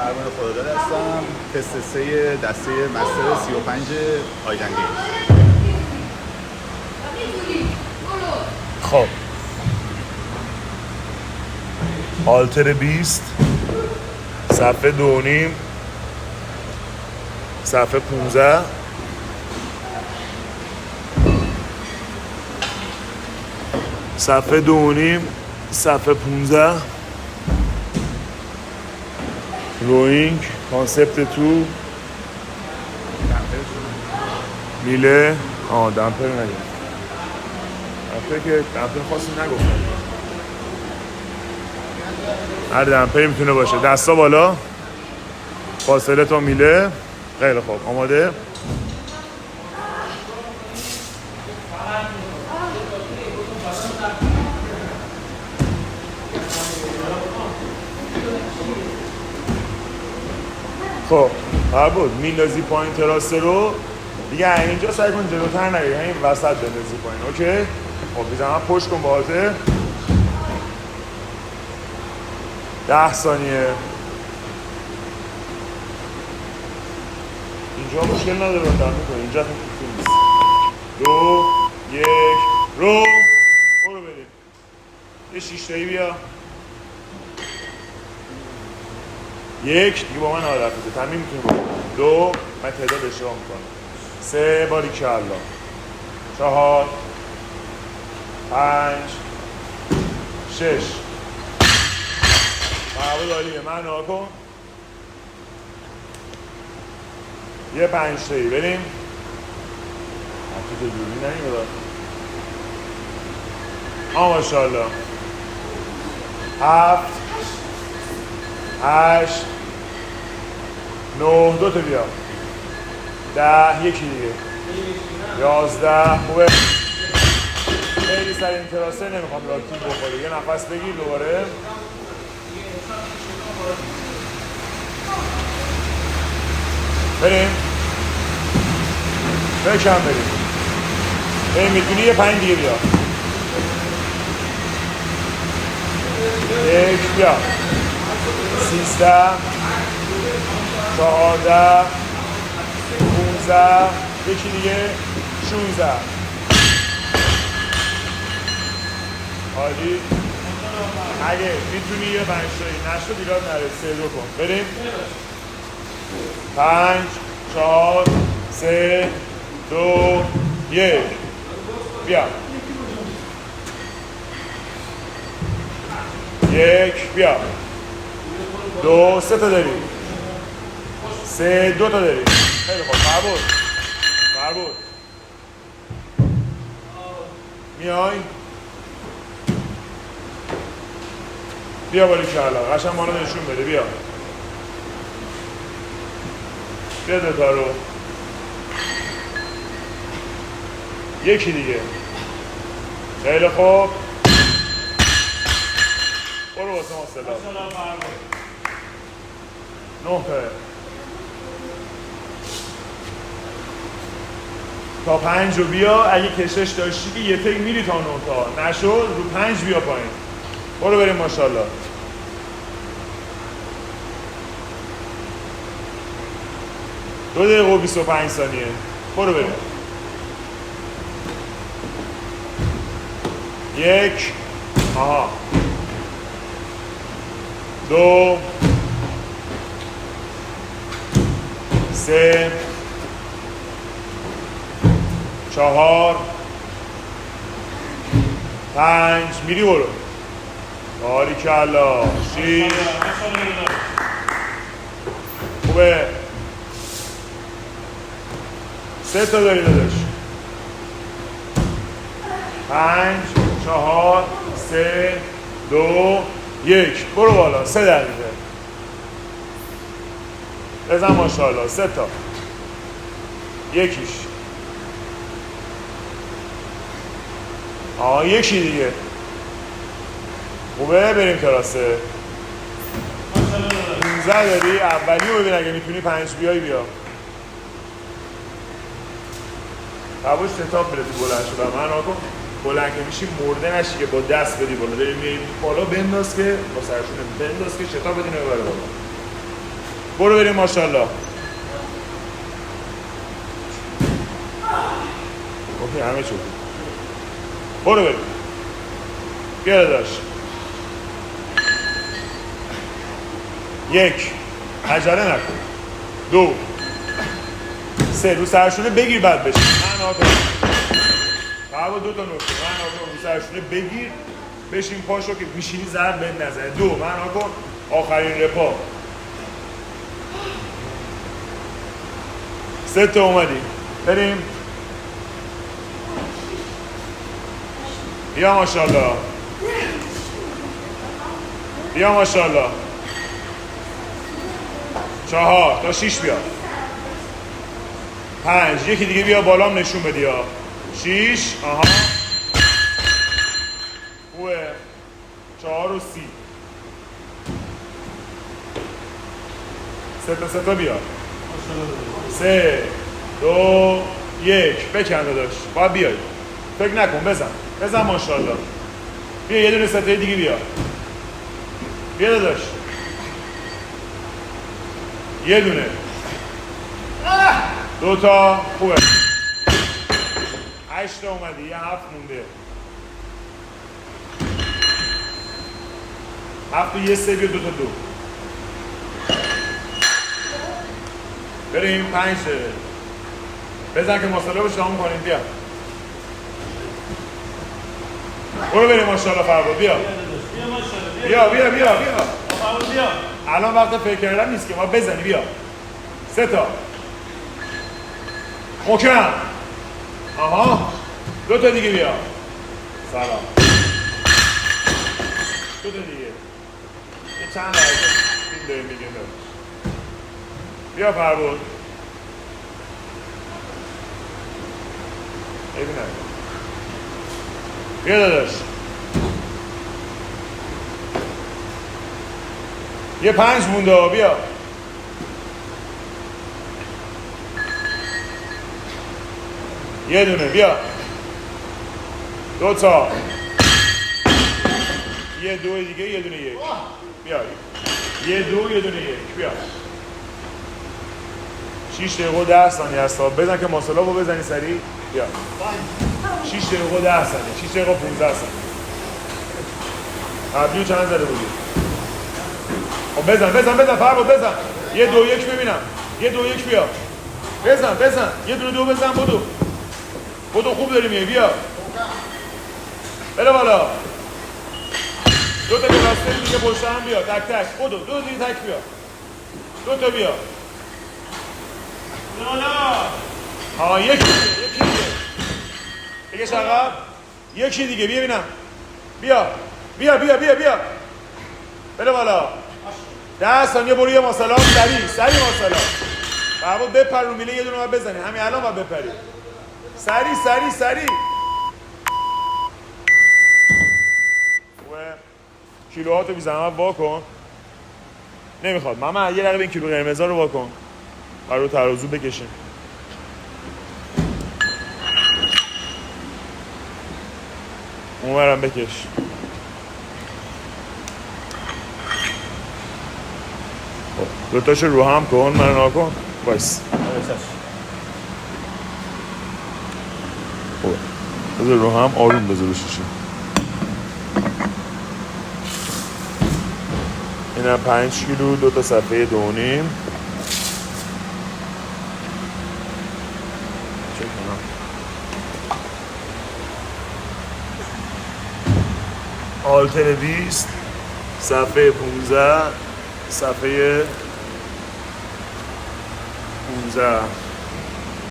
فرمان خداداد هستم. تست 3 دسته مستر 35 آیدنگی. خب آلتر 20 صفحه 2.5 صفحه 15 صفحه 2.5 صفحه 15 روینگ کانسپت تو میله دمپر نگه دمپر که دمپر خاصی نگفتم هر دمپری میتونه باشه. دستا بالا فاصله تا میله. خیلی خوب آماده. خب بود میندازی پایین تراسه رو دیگه اینجا سعی کن جلوتر نگیری، این وسط بندازی پایین. اوکی خب بیزنم پشت کن باهاته 10 ثانیه. اینجا مشکل نداره رو تر میکنی، اینجا خیلی نیست. 2 1 رو برو بریم یه 6 تایی بیا. 1 دیگه با من حالت بده تمیم میتونی بکنی. 2 من تعداد اشتباه میکنم. 3 باریکالله. 4 5 6 معبود عالیه. من نها کن یه 5 تایی بریم. حتی که دوری نمیده ماشاءالله. 7 8 9 2 تا بیا. 10 یکی دیگه. 11 خوبه. خیلی سر این تراسه نمیخوام لاکتیک بخوره. یه نفس بگیر دوباره. بریم بکم بریم میتونی یه 5 دیگه بیا. 1 بیا. 13 14 15 یکی دیگه 16 عالی. اگه میتونی یه 5 تایی نشد ایراد نره 3 2 کن. بریم 5 4 3 2 1 بیا. 1 بیا. 2 3 تا داری. 3 2 تا داری. خیلی خوب مربوط میای بیا باریکالله. قشنگ ما رو نشون بده. بیا دوتا رو. یکی دیگه. خیلی خوب برو واسه ما سلام. 9 تا 5 رو بیا. اگه کشش داشتی که یه تک میری تا 9 تا نشد رو 5 بیا پایین. برو بریم ماشاءالله. دو دقیقه و 25 ثانیه. برو بریم. 1 آها 2 3 4 5 میری برو. باریکالله. 6 خوبه. 3 تا داری داداش. 5 4 3 2 1 برو بالا. 3 دقیقه بزن ماشاءالله. 3 تا. یکیش یکی دیگه. خوبه. بریم تراسه. 15 داری. اولی رو ببین اگه میتونی 5 بیای بیا. قبول شتاب بره تو بلند شدن. من آقا بلند که میشی مرده نشی که با دست بدی بالا. بریم بالا بنداز که با سرشونه بنداز که شتاب بدی نبره بالا. برو بریم ماشاءالله. اوکی همه چی برو بریم. بیا داشت. یک عجله نکن. دو سه رو سرشونه بگیر بعد بشین. من آقا فرباد دو تا نکته. من آقا رو سرشونه بگیر بشین پاشو که میشینی ضرب بهت نزنه. دو من آقا آخرین رپا. سه تا اومدی. بریم. بیا ماشاءالله. بیا ماشاءالله. 4 تا 6 بیا. 5 یکی دیگه بیا بالام نشون بدی ها. 6 آها خوبه. 4 و 30 سه تا بیا. 3 2 1 بکن داداش. باید بیای. فکر نکن بزن ماشاءالله. بیا یه دونه ستای دیگه بیا. بیا داداش. یه دونه. 2 تا خوبه. 8 تا اومدی. یه 7 مونده. 7 و یه 3 بیا 2 تا 2. بریم 5 دقیقه. بزن که مصالحه رو تمام کنیم. بیا برو بریم ماشاءالله. فرباد بیا. بیا الان وقت فکر کردن نیست که ما بزنی. بیا 3 تا محکم. آها 2 تا دیگه بیا. سلام. 2 تا دیگه. یه چند لحظه این داریم میگه. بیا فرباد. ببینم. بیا داداش. یه 5 مونده. بیا. یه دونه بیا. 2 تا. یه 2 دیگه یه دونه 1. بیا. یه 2 یه دونه 1. بیا. 6 دقیقه و 10 ثانیه است. بزن که ماسالا رو بزنی سریع. بیا. 6 دقیقه و 10 ثانیه. 6 دقیقه و 15 ثانیه. قبلیو چند زده بودی؟ خب بزن فرباد بزن. یه 2 1 ببینم. یه 2 1 بیا. بزن. یه دونه 2 بزن. بدو خوب داری میای. بیا. بره بالا. 2 تا گلاسته دیگه پشت هم بیا. تک بدو. 2 دیگه تک بیا. 2 تا بیا. ها یکی دیگه. بگه شغب. یکی دیگه ببینم. بیا. بره بالا. 10 ثانیه برو یه ماسالا. سریع ماسالا. فرباد بپر رو میله. یه دونه باید بزنی. همین الان باید بپری. سریع. کیلوهاتو بی زحمت وا کن. نمیخواد ماما. یه دقیقه این کیلو قرمزا رو وا کن. برای ترازو بکشیم. اونورم بکش. دوتاشو رو هم کن. من ناکن. بایست. بذار رو هم آروم بذار بشیشیم. اینم 5 کیلو. 2 تا صفحه 2.5. آلتر 20 صفحه 15 صفحه 15